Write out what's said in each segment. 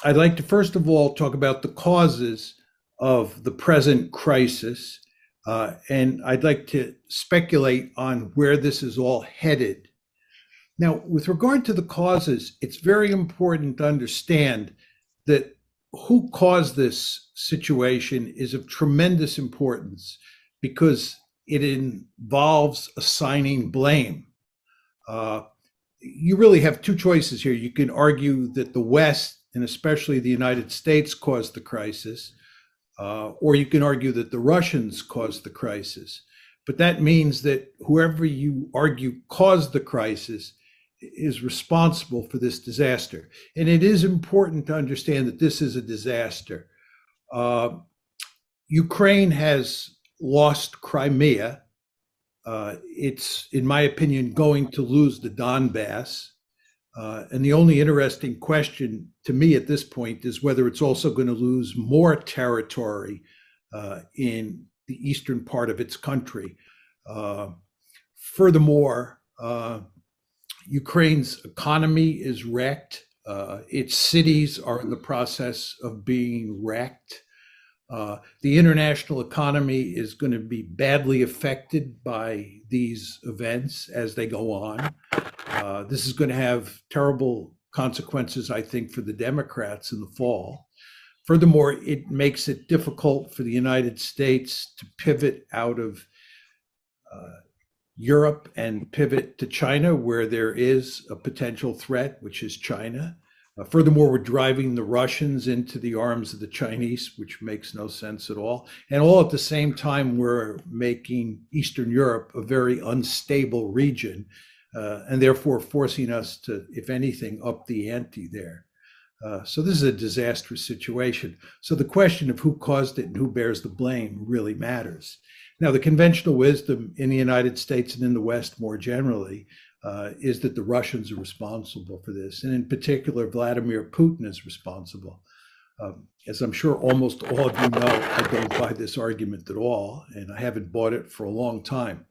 I'd like to first of all talk about the causes of the present crisis, and I'd like to speculate on where this is all headed. Now, with regard to the causes, it's very important to understand that who caused this situation is of tremendous importance because it involves assigning blame. Uh, you really have two choices here. You can argue that the West, and especially the United States, caused the crisis, or you can argue that the Russians caused the crisis. But that means that whoever you argue caused the crisis is responsible for this disaster. And it is important to understand that this is a disaster. Uh, Ukraine has lost Crimea. It's, in my opinion, going to lose the Donbass. And the only interesting question to me at this point is whether it's also going to lose more territory in the eastern part of its country. Furthermore, Ukraine's economy is wrecked. Its cities are in the process of being wrecked. The international economy is going to be badly affected by these events as they go on. This is going to have terrible consequences, I think, for the Democrats in the fall. Furthermore, it makes it difficult for the United States to pivot out of Europe and pivot to China, where there is a potential threat, which is China. Furthermore, we're driving the Russians into the arms of the Chinese, which makes no sense at all. And all at the same time, we're making Eastern Europe a very unstable region, and therefore forcing us to, if anything, up the ante there. So this is a disastrous situation. So the question of who caused it and who bears the blame really matters. Now, the conventional wisdom in the United States and in the West more generally is that the Russians are responsible for this. And in particular, Vladimir Putin is responsible. As I'm sure almost all of you know, I don't buy this argument at all, and I haven't bought it for a long time.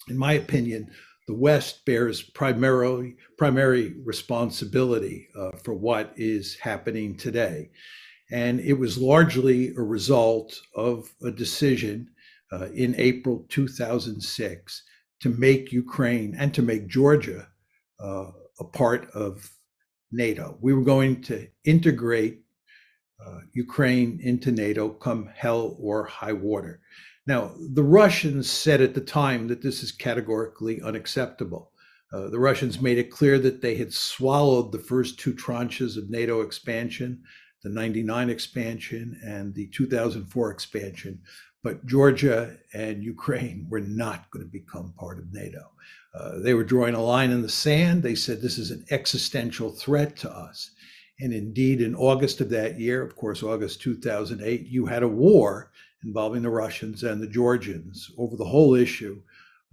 In my opinion, the West bears primary responsibility for what is happening today. And it was largely a result of a decision in April 2006 to make Ukraine and to make Georgia a part of NATO. We were going to integrate Ukraine into NATO come hell or high water. Now, the Russians said at the time that this is categorically unacceptable. The Russians made it clear that they had swallowed the first two tranches of NATO expansion, the 99 expansion and the 2004 expansion, but Georgia and Ukraine were not going to become part of NATO. They were drawing a line in the sand. They said this is an existential threat to us. And indeed, in August of that year, of course, August 2008, you had a war involving the Russians and the Georgians over the whole issue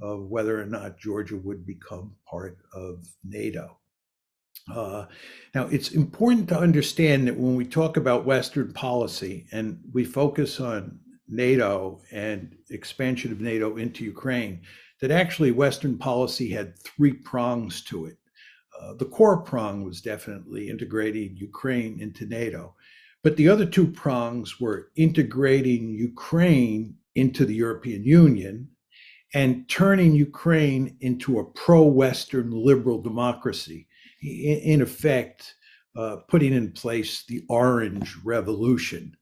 of whether or not Georgia would become part of NATO. Now, it's important to understand that when we talk about Western policy and we focus on NATO and expansion of NATO into Ukraine, that actually Western policy had three prongs to it. The core prong was definitely integrating Ukraine into NATO. But the other two prongs were integrating Ukraine into the European Union and turning Ukraine into a pro-Western liberal democracy, in effect, putting in place the Orange Revolution.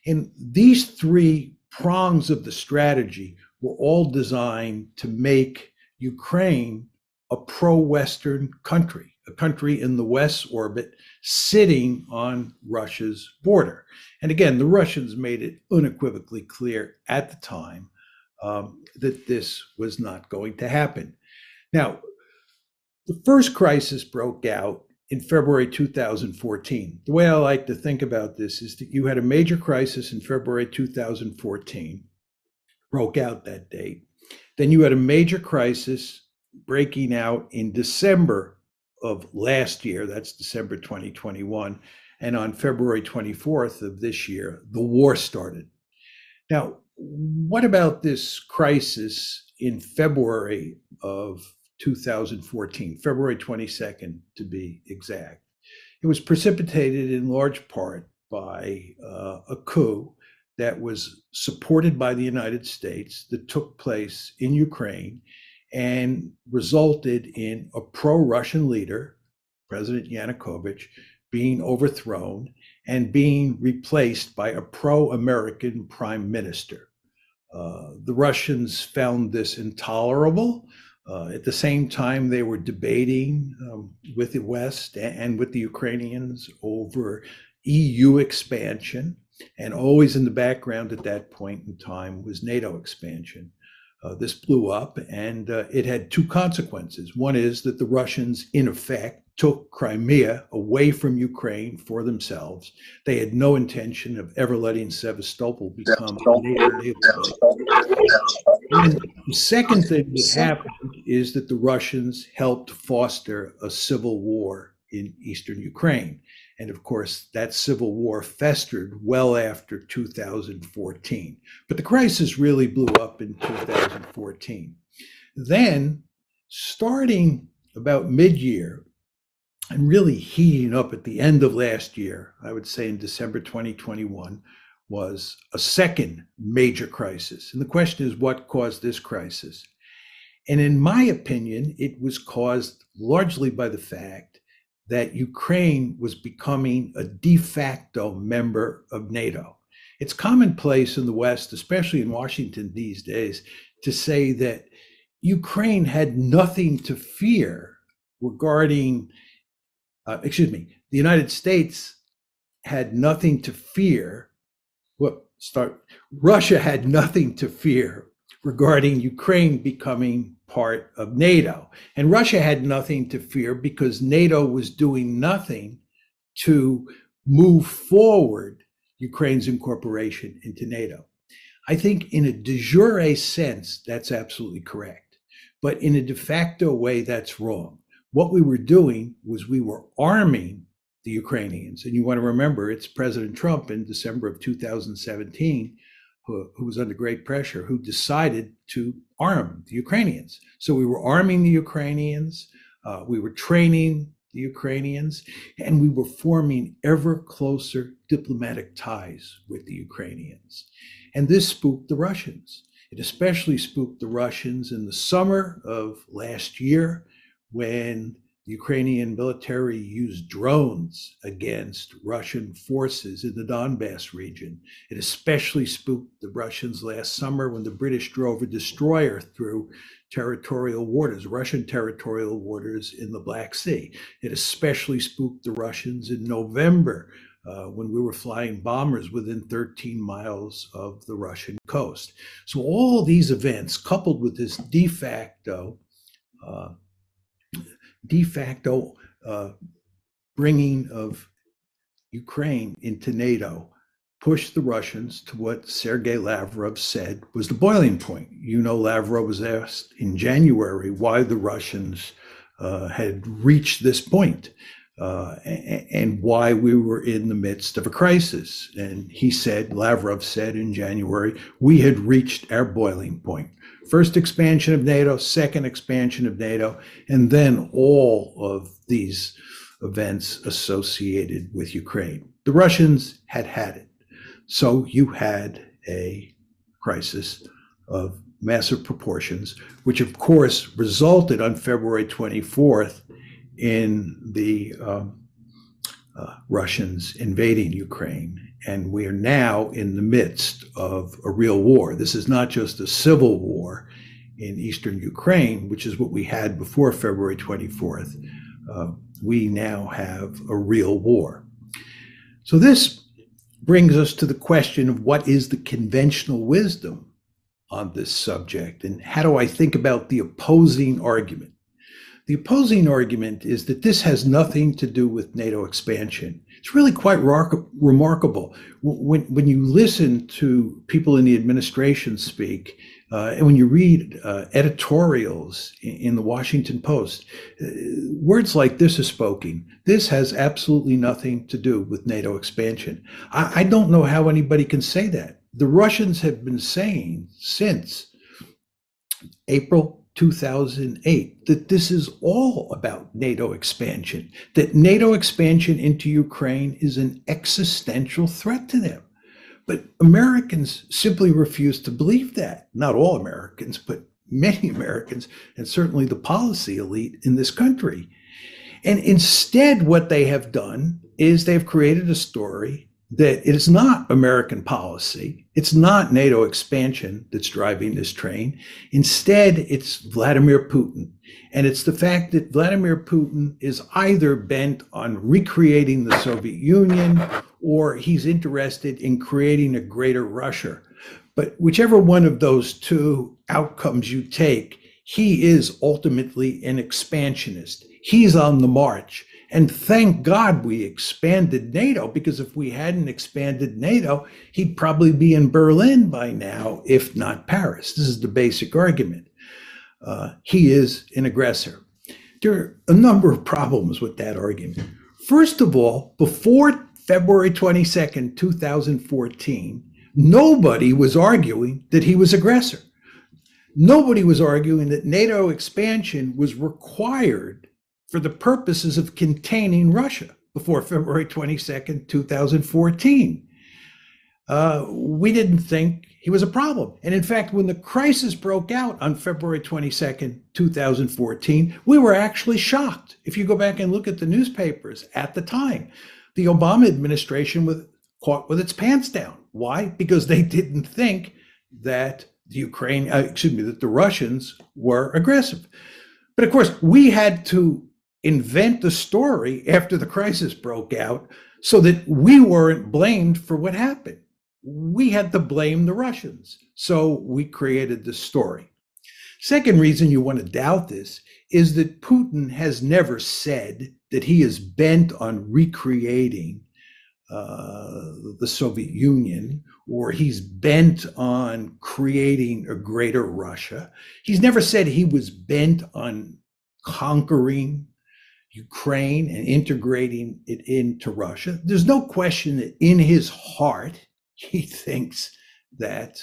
And these three prongs of the strategy were all designed to make Ukraine a pro-Western country, a country in the West's orbit sitting on Russia's border. And again, the Russians made it unequivocally clear at the time that this was not going to happen. Now, the first crisis broke out in February 2014. The way I like to think about this is that you had a major crisis in February 2014, broke out that date. Then you had a major crisis breaking out in December of last year, that's December 2021, and on February 24th of this year, the war started. Now, what about this crisis in February of 2014, February 22nd to be exact? It was precipitated in large part by a coup that was supported by the United States that took place in Ukraine and resulted in a pro-Russian leader, President Yanukovych, being overthrown and being replaced by a pro-American prime minister. The Russians found this intolerable. At the same time, they were debating with the West and with the Ukrainians over EU expansion. And always in the background at that point in time was NATO expansion. This blew up, and it had two consequences. One is that the Russians, in effect, took Crimea away from Ukraine for themselves. They had no intention of ever letting Sevastopol become a NATO state. And the second thing that happened is that the Russians helped foster a civil war in eastern Ukraine. And of course, that civil war festered well after 2014. But the crisis really blew up in 2014. Then, starting about mid-year, and really heating up at the end of last year, I would say in December 2021, was a second major crisis. And the question is, what caused this crisis? And in my opinion, it was caused largely by the fact that Ukraine was becoming a de facto member of NATO. It's commonplace in the West, especially in Washington these days, to say that Ukraine had nothing to fear regarding, the United States had nothing to fear. Russia had nothing to fear regarding Ukraine becoming part of NATO. And Russia had nothing to fear because NATO was doing nothing to move forward Ukraine's incorporation into NATO. I think in a de jure sense, that's absolutely correct. But in a de facto way, that's wrong. What we were doing was we were arming the Ukrainians. And you want to remember, it's President Trump in December of 2017 who was under great pressure, who decided to arm the Ukrainians. So we were arming the Ukrainians, we were training the Ukrainians, and we were forming ever closer diplomatic ties with the Ukrainians. And this spooked the Russians. It especially spooked the Russians in the summer of last year when the Ukrainian military used drones against Russian forces in the Donbass region. It especially spooked the Russians last summer when the British drove a destroyer through territorial waters, Russian territorial waters in the Black Sea. It especially spooked the Russians in November when we were flying bombers within 13 miles of the Russian coast. So all these events, coupled with this de facto bringing of Ukraine into NATO, pushed the Russians to what Sergei Lavrov said was the boiling point. You know, Lavrov was asked in January why the Russians had reached this point and why we were in the midst of a crisis. And he said, Lavrov said in January, we had reached our boiling point. First expansion of NATO, second expansion of NATO, and then all of these events associated with Ukraine. The Russians had had it. So you had a crisis of massive proportions, which of course resulted on February 24th in the Russians invading Ukraine. And we are now in the midst of a real war. This is not just a civil war in eastern Ukraine, which is what we had before February 24th. We now have a real war. So this brings us to the question of what is the conventional wisdom on this subject, and how do I think about the opposing argument? The opposing argument is that this has nothing to do with NATO expansion. It's really quite remarkable. When you listen to people in the administration speak, and when you read editorials in the Washington Post, words like this are spoken. This has absolutely nothing to do with NATO expansion. I don't know how anybody can say that. The Russians have been saying since April 2008, that this is all about NATO expansion, that NATO expansion into Ukraine is an existential threat to them. But Americans simply refuse to believe that. Not all Americans, but many Americans, and certainly the policy elite in this country. And instead, what they have done is they've created a story that it is not American policy. It's not NATO expansion that's driving this train. Instead, it's Vladimir Putin. And it's the fact that Vladimir Putin is either bent on recreating the Soviet Union or he's interested in creating a greater Russia. But whichever one of those two outcomes you take, he is ultimately an expansionist. He's on the march. And thank God we expanded NATO, because if we hadn't expanded NATO, he'd probably be in Berlin by now, if not Paris. This is the basic argument. He is an aggressor. There are a number of problems with that argument. First of all, before February 22nd, 2014, nobody was arguing that he was aggressor. Nobody was arguing that NATO expansion was required for the purposes of containing Russia before February 22nd, 2014. We didn't think he was a problem. And in fact, when the crisis broke out on February 22nd, 2014, we were actually shocked. If you go back and look at the newspapers at the time, the Obama administration was caught with its pants down. Why? Because they didn't think that that the Russians were aggressive. But of course, we had to invent the story after the crisis broke out so that we weren't blamed for what happened. We had to blame the Russians. So we created this story. Second reason you want to doubt this is that Putin has never said that he is bent on recreating the Soviet Union, or he's bent on creating a greater Russia. He's never said he was bent on conquering Ukraine and integrating it into Russia. There's no question that in his heart, he thinks that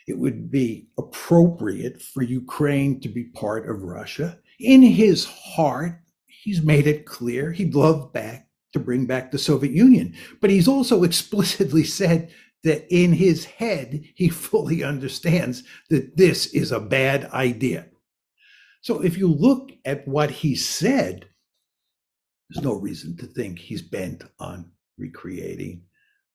it would be appropriate for Ukraine to be part of Russia. In his heart, he's made it clear he'd love to bring back the Soviet Union. But he's also explicitly said that in his head, he fully understands that this is a bad idea. So if you look at what he said, there's no reason to think he's bent on recreating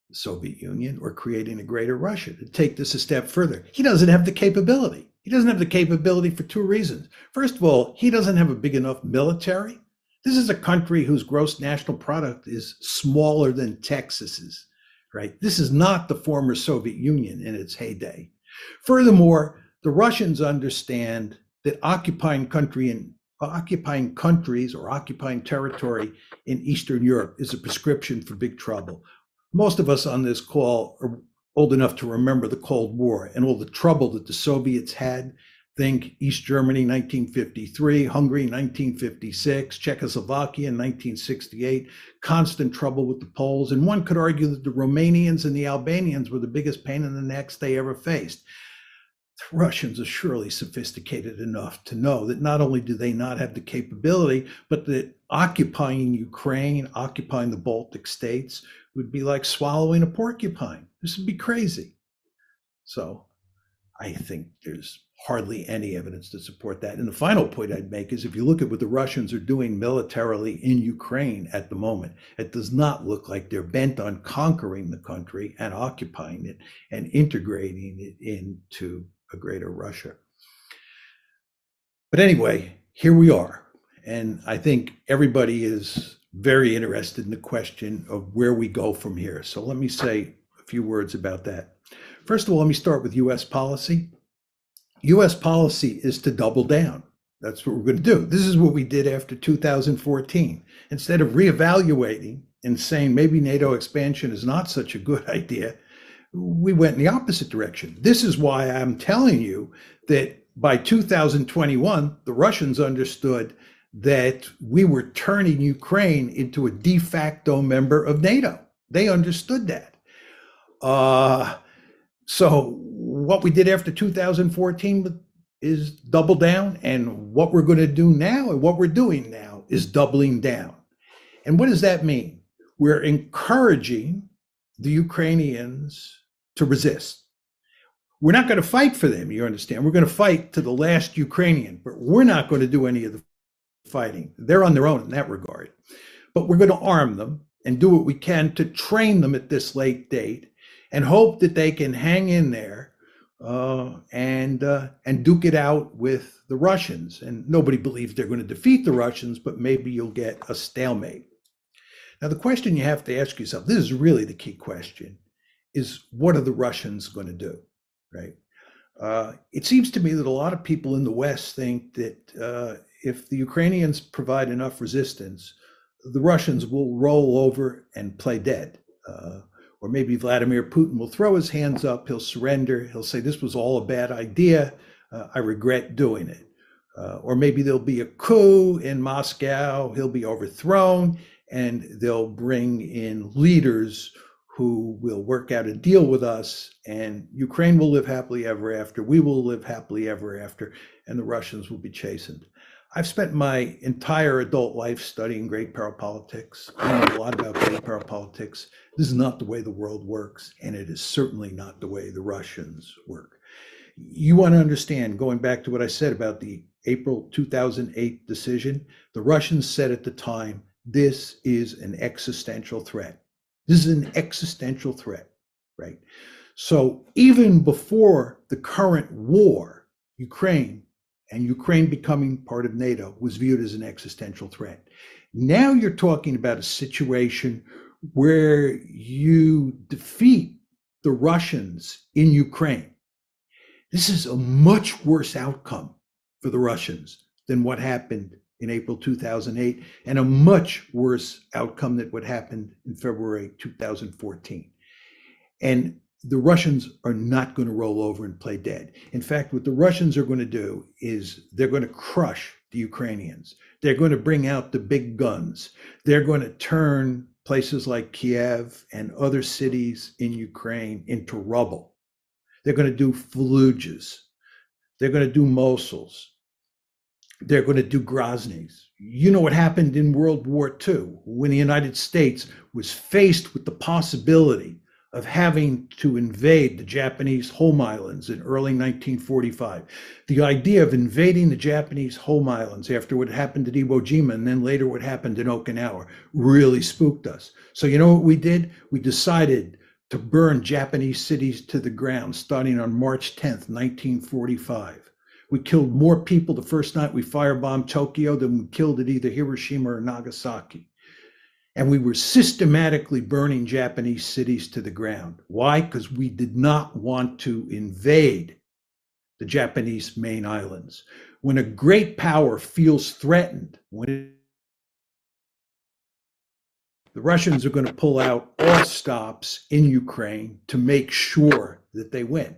the Soviet Union or creating a greater Russia. To take this a step further, he doesn't have the capability. He doesn't have the capability for two reasons. First of all, he doesn't have a big enough military. This is a country whose gross national product is smaller than Texas's, right? This is not the former Soviet Union in its heyday. Furthermore, the Russians understand that occupying countries or occupying territory in Eastern Europe is a prescription for big trouble. Most of us on this call are old enough to remember the Cold War and all the trouble that the Soviets had. Think East Germany, 1953, Hungary, 1956, Czechoslovakia in 1968, constant trouble with the Poles. And one could argue that the Romanians and the Albanians were the biggest pain in the necks they ever faced. The Russians are surely sophisticated enough to know that not only do they not have the capability, but that occupying Ukraine, occupying the Baltic states would be like swallowing a porcupine. This would be crazy. So I think there's hardly any evidence to support that. And the final point I'd make is if you look at what the Russians are doing militarily in Ukraine at the moment, it does not look like they're bent on conquering the country and occupying it and integrating it into a greater Russia. But anyway, here we are. And I think everybody is very interested in the question of where we go from here. So let me say a few words about that. First of all, let me start with US policy. US policy is to double down. That's what we're going to do. This is what we did after 2014. Instead of reevaluating and saying maybe NATO expansion is not such a good idea, we went in the opposite direction. This is why I'm telling you that by 2021, the Russians understood that we were turning Ukraine into a de facto member of NATO. They understood that. So what we did after 2014 is double down, and what we're going to do now and what we're doing now is doubling down. And what does that mean? We're encouraging the Ukrainians to resist. We're not going to fight for them, you understand. We're going to fight to the last Ukrainian, but we're not going to do any of the fighting. They're on their own in that regard. But we're going to arm them and do what we can to train them at this late date and hope that they can hang in there and duke it out with the Russians. And nobody believes they're going to defeat the Russians, but maybe you'll get a stalemate. Now, the question you have to ask yourself, this is really the key question, is what are the Russians going to do, right? It seems to me that a lot of people in the West think that if the Ukrainians provide enough resistance, the Russians will roll over and play dead. Or maybe Vladimir Putin will throw his hands up, he'll surrender, he'll say, this was all a bad idea, I regret doing it. Or maybe there'll be a coup in Moscow, he'll be overthrown, and they'll bring in leaders who will work out a deal with us, and Ukraine will live happily ever after, we will live happily ever after, and the Russians will be chastened. I've spent my entire adult life studying great power politics. I know a lot about great power politics. This is not the way the world works, and it is certainly not the way the Russians work. You want to understand, going back to what I said about the April 2008 decision, the Russians said at the time, this is an existential threat. This is an existential threat, right? So even before the current war, Ukraine becoming part of NATO was viewed as an existential threat. Now you're talking about a situation where you defeat the Russians in Ukraine. This is a much worse outcome for the Russians than what happened in April 2008, and a much worse outcome than what happened in February 2014. And the Russians are not going to roll over and play dead. In fact, what the Russians are going to do is they're going to crush the Ukrainians. They're going to bring out the big guns. They're going to turn places like Kiev and other cities in Ukraine into rubble. They're going to do Fallujahs. They're going to do Mosuls. They're going to do Grozny's. You know what happened in World War II when the United States was faced with the possibility of having to invade the Japanese home islands in early 1945. The idea of invading the Japanese home islands after what happened at Iwo Jima and then later what happened in Okinawa really spooked us. So you know what we did? We decided to burn Japanese cities to the ground starting on March 10th, 1945. We killed more people the first night we firebombed Tokyo than we killed at either Hiroshima or Nagasaki. And we were systematically burning Japanese cities to the ground. Why? Because we did not want to invade the Japanese main islands. When a great power feels threatened, the Russians are going to pull out all stops in Ukraine to make sure that they win.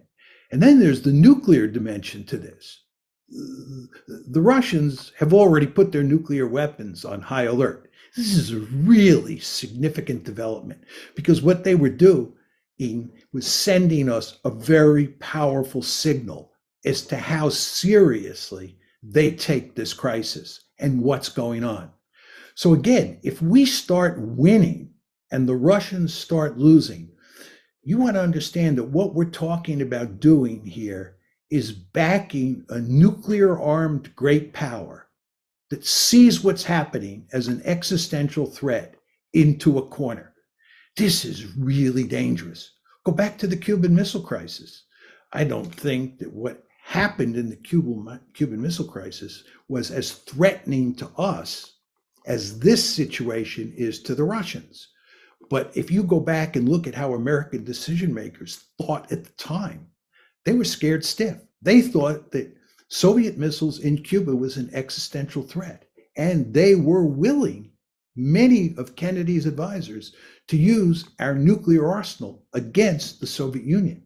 And then there's the nuclear dimension to this. The Russians have already put their nuclear weapons on high alert. This is a really significant development because what they were doing was sending us a very powerful signal as to how seriously they take this crisis and what's going on. So again, if we start winning and the Russians start losing, you want to understand that what we're talking about doing here is backing a nuclear-armed great power that sees what's happening as an existential threat into a corner. This is really dangerous. Go back to the Cuban Missile Crisis. I don't think that what happened in the Cuban Missile Crisis was as threatening to us as this situation is to the Russians. But if you go back and look at how American decision makers thought at the time, they were scared stiff. They thought that Soviet missiles in Cuba was an existential threat. And they were willing, many of Kennedy's advisors, to use our nuclear arsenal against the Soviet Union.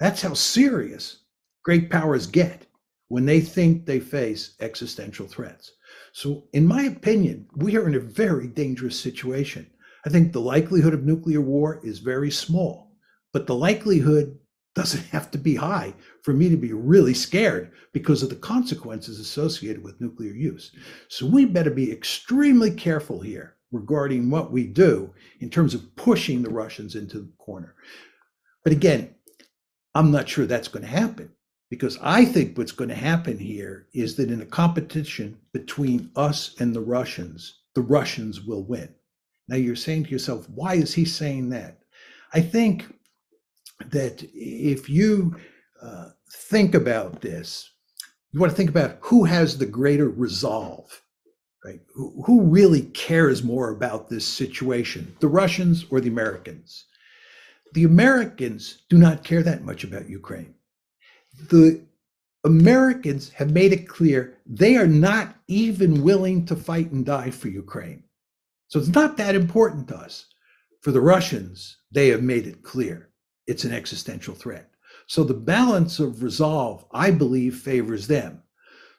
That's how serious great powers get when they think they face existential threats. So in my opinion, we are in a very dangerous situation. I think the likelihood of nuclear war is very small, but the likelihood doesn't have to be high for me to be really scared because of the consequences associated with nuclear use. So we better be extremely careful here regarding what we do in terms of pushing the Russians into the corner. But again, I'm not sure that's going to happen, because I think what's going to happen here is that in a competition between us and the Russians will win. Now you're saying to yourself, why is he saying that? I think that if you think about this, you want to think about who has the greater resolve, right? Who really cares more about this situation, the Russians or the Americans? The Americans do not care that much about Ukraine. The Americans have made it clear they are not even willing to fight and die for Ukraine. So it's not that important to us. For the Russians, they have made it clear it's an existential threat. So the balance of resolve, I believe, favors them.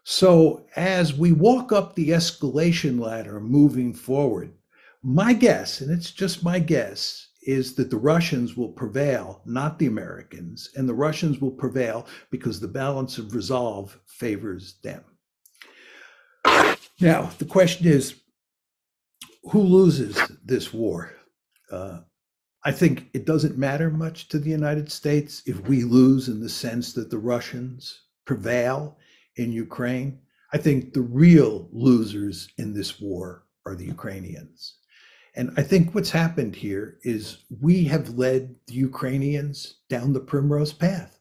So as we walk up the escalation ladder moving forward, my guess, and it's just my guess, is that the Russians will prevail, not the Americans, and the Russians will prevail because the balance of resolve favors them. Now, the question is, who loses this war? I think it doesn't matter much to the United States if we lose in the sense that the Russians prevail in Ukraine. I think the real losers in this war are the Ukrainians. And I think what's happened here is we have led the Ukrainians down the primrose path.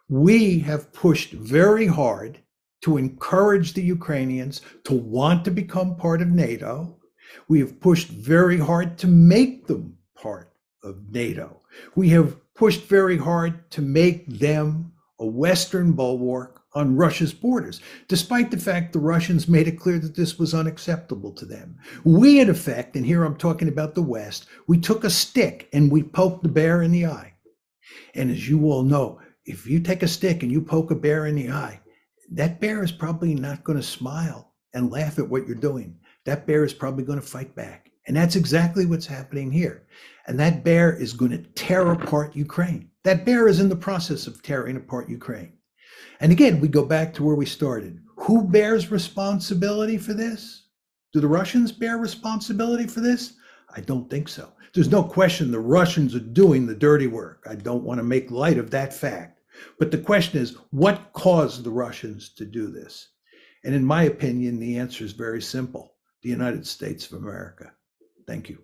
We have pushed very hard to encourage the Ukrainians to want to become part of NATO. We have pushed very hard to make them part of NATO. We have pushed very hard to make them a Western bulwark on Russia's borders, despite the fact the Russians made it clear that this was unacceptable to them. We, in effect, and here I'm talking about the West, we took a stick and we poked the bear in the eye. And as you all know, if you take a stick and you poke a bear in the eye, that bear is probably not going to smile and laugh at what you're doing. That bear is probably going to fight back. And that's exactly what's happening here. And that bear is going to tear apart Ukraine. That bear is in the process of tearing apart Ukraine. And again, we go back to where we started. Who bears responsibility for this? Do the Russians bear responsibility for this? I don't think so. There's no question the Russians are doing the dirty work. I don't want to make light of that fact. But the question is, what caused the Russians to do this? And in my opinion, the answer is very simple: the United States of America. Thank you.